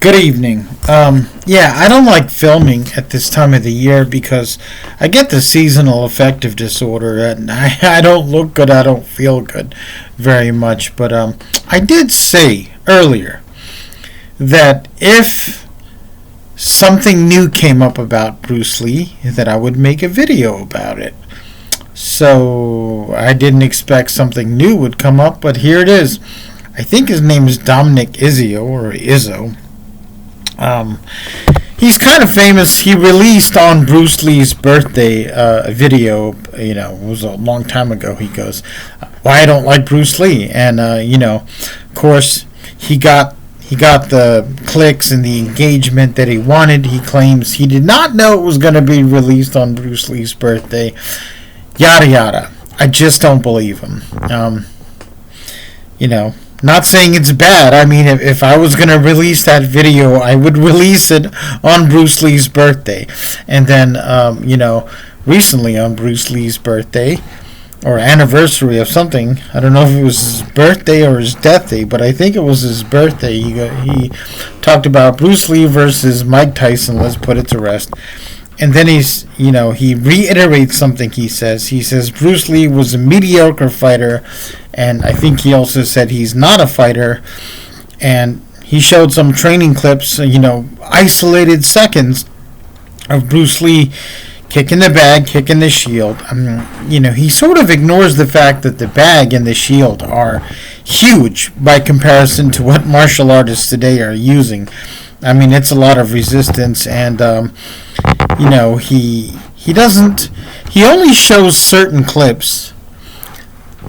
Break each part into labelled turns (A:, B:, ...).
A: Good evening. Yeah, I don't like filming at this time of the year because I get the seasonal affective disorder and I don't look good, I don't feel good very much. But I did say earlier that if something new came up about Bruce Lee, that I would make a video about it. So I didn't expect something new would come up, but here it is. I think his name is Domnick Izzo. He's kind of famous. He released on Bruce Lee's birthday a video. It was a long time ago. He goes, "Why I don't like Bruce Lee," and of course, he got the clicks and the engagement that he wanted. He claims he did not know it was going to be released on Bruce Lee's birthday. Yada yada. I just don't believe him. Not saying it's bad. I mean, if I was going to release that video, I would release it on Bruce Lee's birthday. And then, recently on Bruce Lee's birthday, or anniversary of something, I don't know if it was his birthday or his death day, but I think it was his birthday. He talked about Bruce Lee versus Mike Tyson, let's put it to rest. And then he reiterates something he says Bruce Lee was a mediocre fighter, and I think he also said he's not a fighter, and he showed some training clips, isolated seconds of Bruce Lee kicking the bag, kicking the shield. He sort of ignores the fact that the bag and the shield are huge by comparison to what martial artists today are using. I mean, it's a lot of resistance, and he only shows certain clips.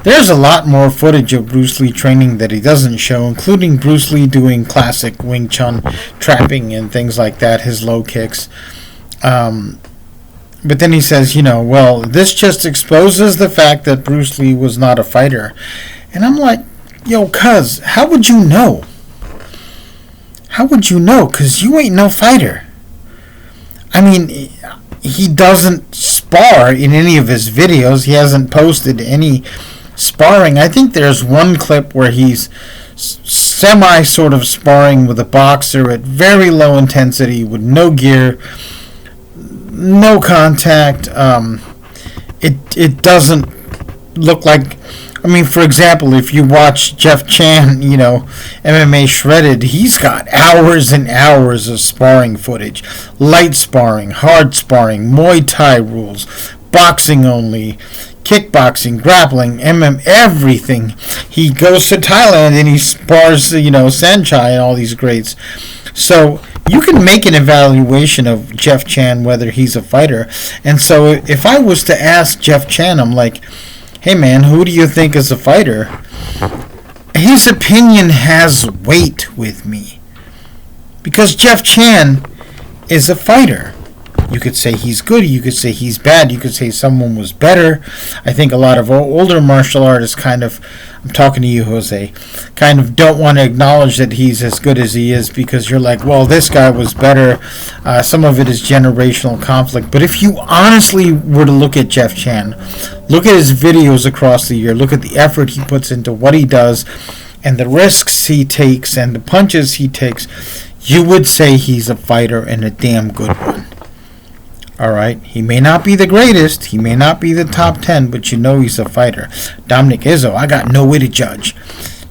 A: There's a lot more footage of Bruce Lee training that he doesn't show, including Bruce Lee doing classic Wing Chun trapping and things like that, his low kicks. But then he says, this just exposes the fact that Bruce Lee was not a fighter. And I'm like, cuz, how would you know? How would you know? Because you ain't no fighter. I mean, he doesn't spar in any of his videos. He hasn't posted any sparring. I think there's one clip where he's semi sort of sparring with a boxer at very low intensity with no gear, no contact. It doesn't look like... I mean, for example, if you watch Jeff Chan, MMA Shredded, he's got hours and hours of sparring footage. Light sparring, hard sparring, Muay Thai rules, boxing only, kickboxing, grappling, MMA, everything. He goes to Thailand and he spars, Sanchai and all these greats. So you can make an evaluation of Jeff Chan, whether he's a fighter. And so if I was to ask Jeff Chan, I'm like, hey man, who do you think is a fighter? His opinion has weight with me. Because Jeff Chan is a fighter. You could say he's good, you could say he's bad, you could say someone was better. I think a lot of older martial artists I'm talking to you, Jose, kind of don't want to acknowledge that he's as good as he is because you're like, well, this guy was better. Some of it is generational conflict. But if you honestly were to look at Jeff Chan, look at his videos across the year, look at the effort he puts into what he does and the risks he takes and the punches he takes, you would say he's a fighter and a damn good one. Alright, he may not be the greatest, he may not be the top 10, but he's a fighter. Domnick Izzo, I got no way to judge.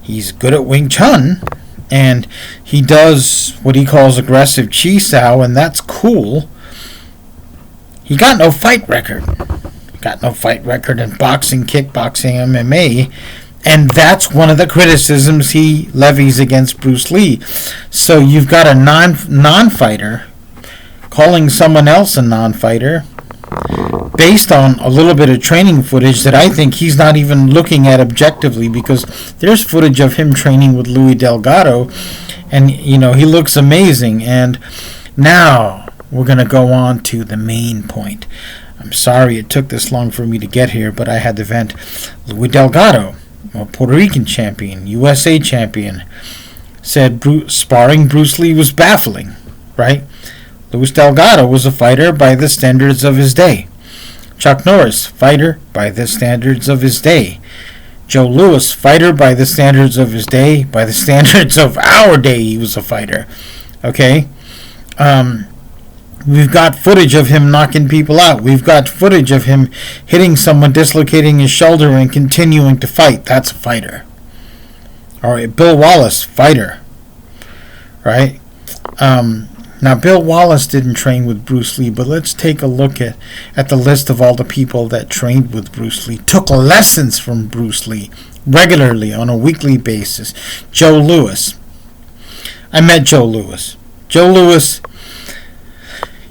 A: He's good at Wing Chun, and he does what he calls aggressive chi sao, and that's cool. He got no fight record. Got no fight record in boxing, kickboxing, MMA, and that's one of the criticisms he levies against Bruce Lee. So you've got a non-fighter calling someone else a non-fighter based on a little bit of training footage that I think he's not even looking at objectively, because there's footage of him training with Louis Delgado and he looks amazing. And now we're going to go on to the main point. I'm sorry it took this long for me to get here, but I had to vent. Louis Delgado, a Puerto Rican champion, USA champion, said sparring Bruce Lee was baffling, right? Louis Delgado was a fighter by the standards of his day. Chuck Norris, fighter by the standards of his day. Joe Louis, fighter by the standards of his day. By the standards of our day, he was a fighter. Okay? We've got footage of him knocking people out. We've got footage of him hitting someone, dislocating his shoulder, and continuing to fight. That's a fighter. All right, Bill Wallace, fighter. Right? Now, Bill Wallace didn't train with Bruce Lee, but let's take a look at the list of all the people that trained with Bruce Lee, took lessons from Bruce Lee regularly on a weekly basis. Joe Louis. I met Joe Louis. Joe Louis,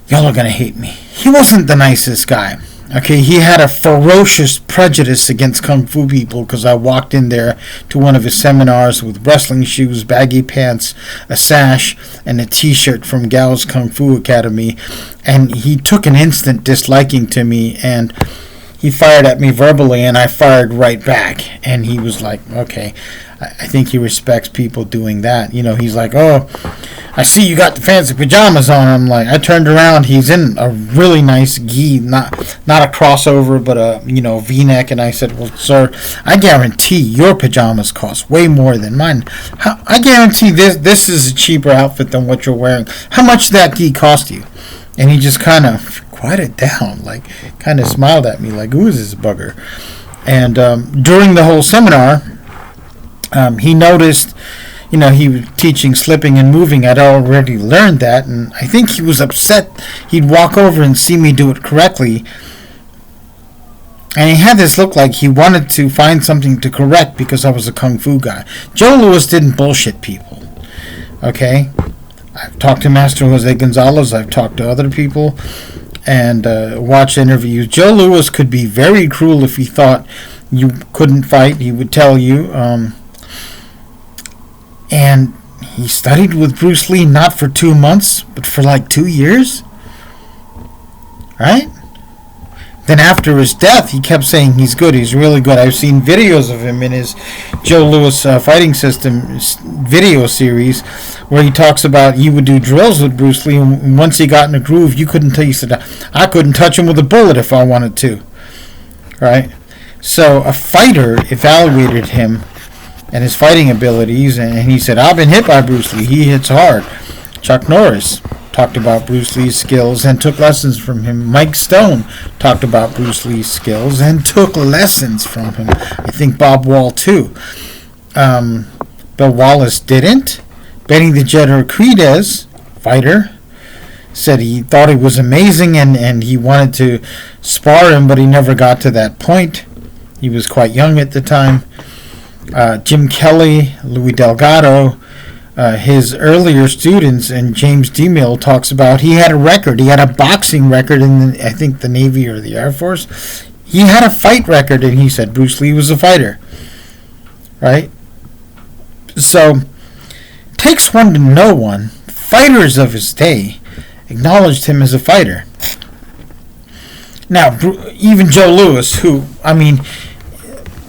A: y'all are going to hate me. He wasn't the nicest guy. Okay, he had a ferocious prejudice against Kung Fu people because I walked in there to one of his seminars with wrestling shoes, baggy pants, a sash, and a t-shirt from Gao's Kung Fu Academy. And he took an instant disliking to me, and he fired at me verbally, and I fired right back. And he was like, okay, I think he respects people doing that. You know, he's like, oh, I see you got the fancy pajamas on. I'm like, I turned around. He's in a really nice gi, not a crossover, but a V-neck. And I said, well, sir, I guarantee your pajamas cost way more than mine. I guarantee this is a cheaper outfit than what you're wearing. How much did that gi cost you? And he just kind of quieted down, like kind of smiled at me, like, who is this bugger? And during the whole seminar, he noticed, he was teaching slipping and moving. I'd already learned that, and I think he was upset. He'd walk over and see me do it correctly, and he had this look like he wanted to find something to correct because I was a Kung Fu guy. Joe Louis didn't bullshit people, okay? I've talked to Master Jose Gonzalez. I've talked to other people and watched interviews. Joe Louis could be very cruel if he thought you couldn't fight. He would tell you. And he studied with Bruce Lee not for 2 months, but for like 2 years. Right? Then after his death, he kept saying he's good, he's really good. I've seen videos of him in his Joe Louis Fighting System video series where he talks about he would do drills with Bruce Lee, and once he got in a groove, you couldn't tell. He said, I couldn't touch him with a bullet if I wanted to. Right? So a fighter evaluated him and his fighting abilities, and he said, I've been hit by Bruce Lee. He hits hard. Chuck Norris talked about Bruce Lee's skills and took lessons from him. Mike Stone talked about Bruce Lee's skills and took lessons from him. I think Bob Wall too. Bill Wallace didn't. Benny the Jet Urquidez, fighter, said he thought he was amazing and he wanted to spar him, but he never got to that point. He was quite young at the time. Jim Kelly, Louis Delgado, his earlier students, and James DeMille talks about he had a record. He had a boxing record in, I think, the Navy or the Air Force. He had a fight record, and he said Bruce Lee was a fighter. Right? So, it takes one to know one. Fighters of his day acknowledged him as a fighter. Now, even Joe Louis, who,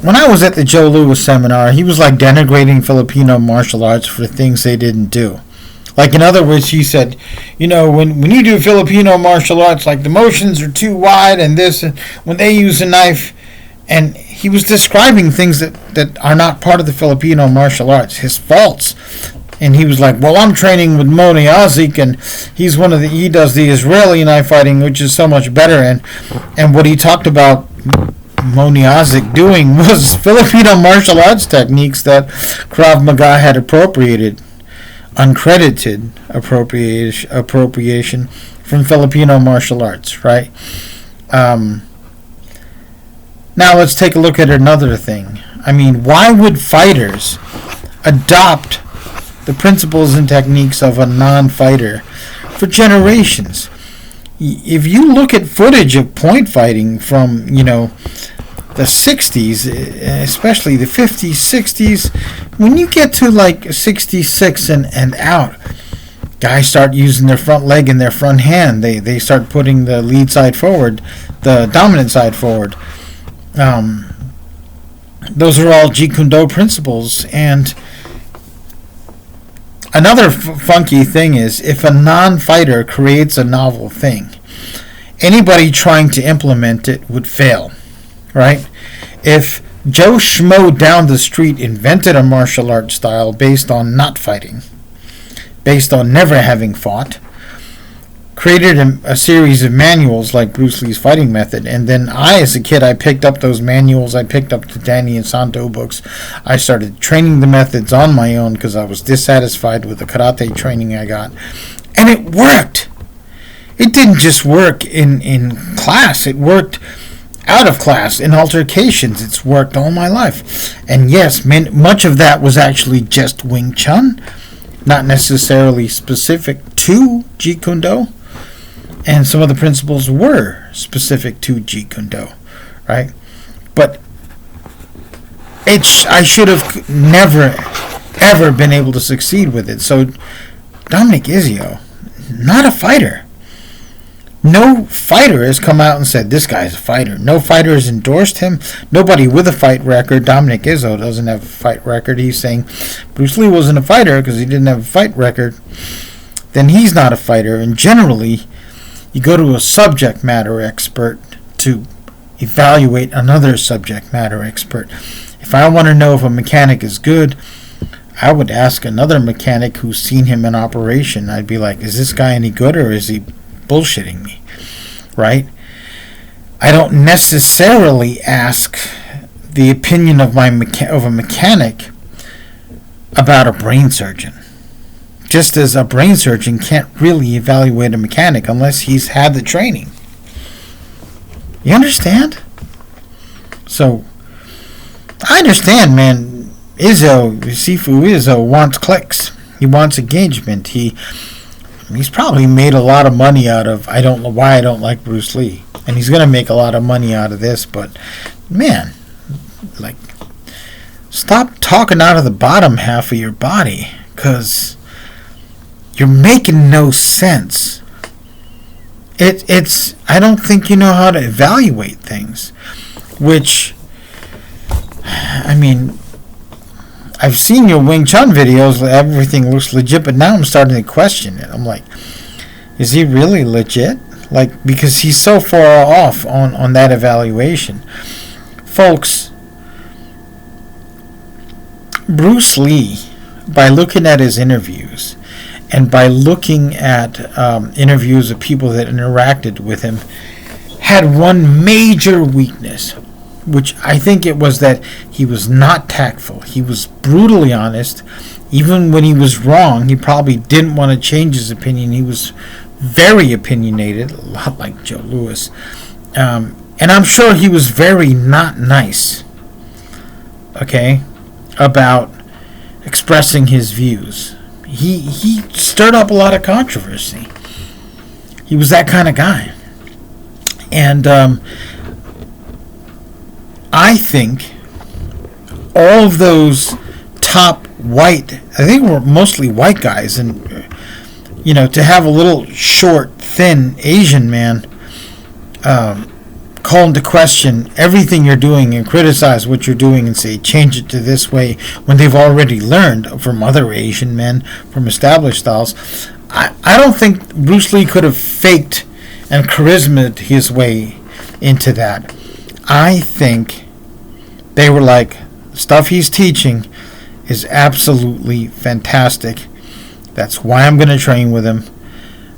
A: when I was at the Joe Louis seminar, he was like denigrating Filipino martial arts for things they didn't do. Like, in other words, he said, when you do Filipino martial arts, like the motions are too wide and this, and when they use a knife, and he was describing things that are not part of the Filipino martial arts, his faults. And he was like, well, I'm training with Moni Azik, and he does the Israeli knife fighting, which is so much better. And what he talked about Moni Azik doing was Filipino martial arts techniques that Krav Maga had appropriated, uncredited appropriation from Filipino martial arts, right? Now let's take a look at another thing. Why would fighters adopt the principles and techniques of a non-fighter for generations? If you look at footage of point fighting from, the 60s, especially the 50s, 60s, when you get to like 66 and out, guys start using their front leg and their front hand. They start putting the lead side forward, the dominant side forward. Those are all Jeet Kune Do principles. And another funky thing is, if a non-fighter creates a novel thing, anybody trying to implement it would fail, right? If Joe Schmo down the street invented a martial arts style based on not fighting, based on never having fought. Created a series of manuals like Bruce Lee's fighting method, and then as a kid, I picked up those manuals. I picked up the Danny and Santo books. I started training the methods on my own because I was dissatisfied with the karate training I got, and it worked. It didn't just work in class. It worked out of class in altercations. It's worked all my life, and yes, much of that was actually just Wing Chun, not necessarily specific to Jeet Kune Do. And some of the principles were specific to Jeet Kune Do, right? But I should have never, ever been able to succeed with it. So Domnick Izzo, not a fighter. No fighter has come out and said, this guy's a fighter. No fighter has endorsed him. Nobody with a fight record. Domnick Izzo doesn't have a fight record. He's saying Bruce Lee wasn't a fighter because he didn't have a fight record. Then he's not a fighter. And generally, you go to a subject matter expert to evaluate another subject matter expert. If I want to know if a mechanic is good, I would ask another mechanic who's seen him in operation. I'd be like, is this guy any good or is he bullshitting me? Right? I don't necessarily ask the opinion of a mechanic about a brain surgeon. Just as a brain surgeon can't really evaluate a mechanic unless he's had the training. You understand? So, I understand, man. Sifu Izzo wants clicks. He wants engagement. He's probably made a lot of money out of I don't know why I don't like Bruce Lee. And he's going to make a lot of money out of this, but, man, like, stop talking out of the bottom half of your body, because you're making no sense. I don't think you know how to evaluate things. Which, I mean, I've seen your Wing Chun videos. Everything looks legit, but now I'm starting to question it. I'm like, is he really legit? Like, because he's so far off on that evaluation. Folks, Bruce Lee, by looking at his interviews, and by looking at interviews of people that interacted with him, had one major weakness, which I think it was that he was not tactful. He was brutally honest. Even when he was wrong, he probably didn't want to change his opinion. He was very opinionated, a lot like Joe Louis. And I'm sure he was very not nice, okay, about expressing his views. He stirred up a lot of controversy. He was that kind of guy. And I think all of those top white, I think we're mostly white guys, and to have a little short, thin Asian man call into question everything you're doing and criticize what you're doing and say change it to this way when they've already learned from other Asian men, from established styles. I don't think Bruce Lee could have faked and charismaed his way into that. I think they were like, stuff he's teaching is absolutely fantastic. That's why I'm going to train with him.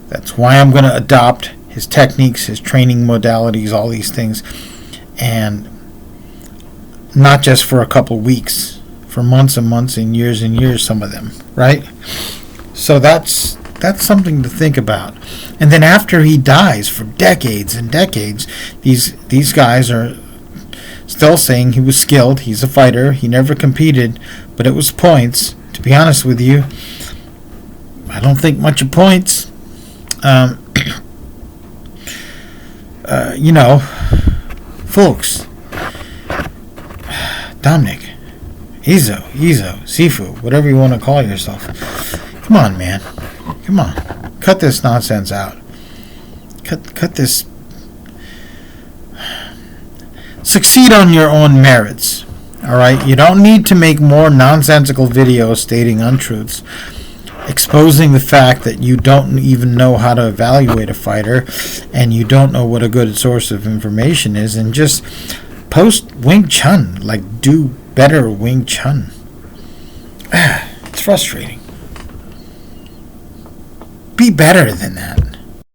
A: That's why I'm going to adopt his techniques, his training modalities, all these things. And not just for a couple weeks, for months and months and years, some of them, right? So that's something to think about. And then after he dies, for decades and decades, these guys are still saying he was skilled, he's a fighter, he never competed, but it was points. To be honest with you, I don't think much of points. Folks, Domnick, Izzo, Sifu, whatever you want to call yourself. Come on, man. Come on. Cut this nonsense out. Cut this. Succeed on your own merits. Alright? You don't need to make more nonsensical videos stating untruths, exposing the fact that you don't even know how to evaluate a fighter and you don't know what a good source of information is, and just post Wing Chun. Like, do better Wing Chun. It's frustrating. be better than that.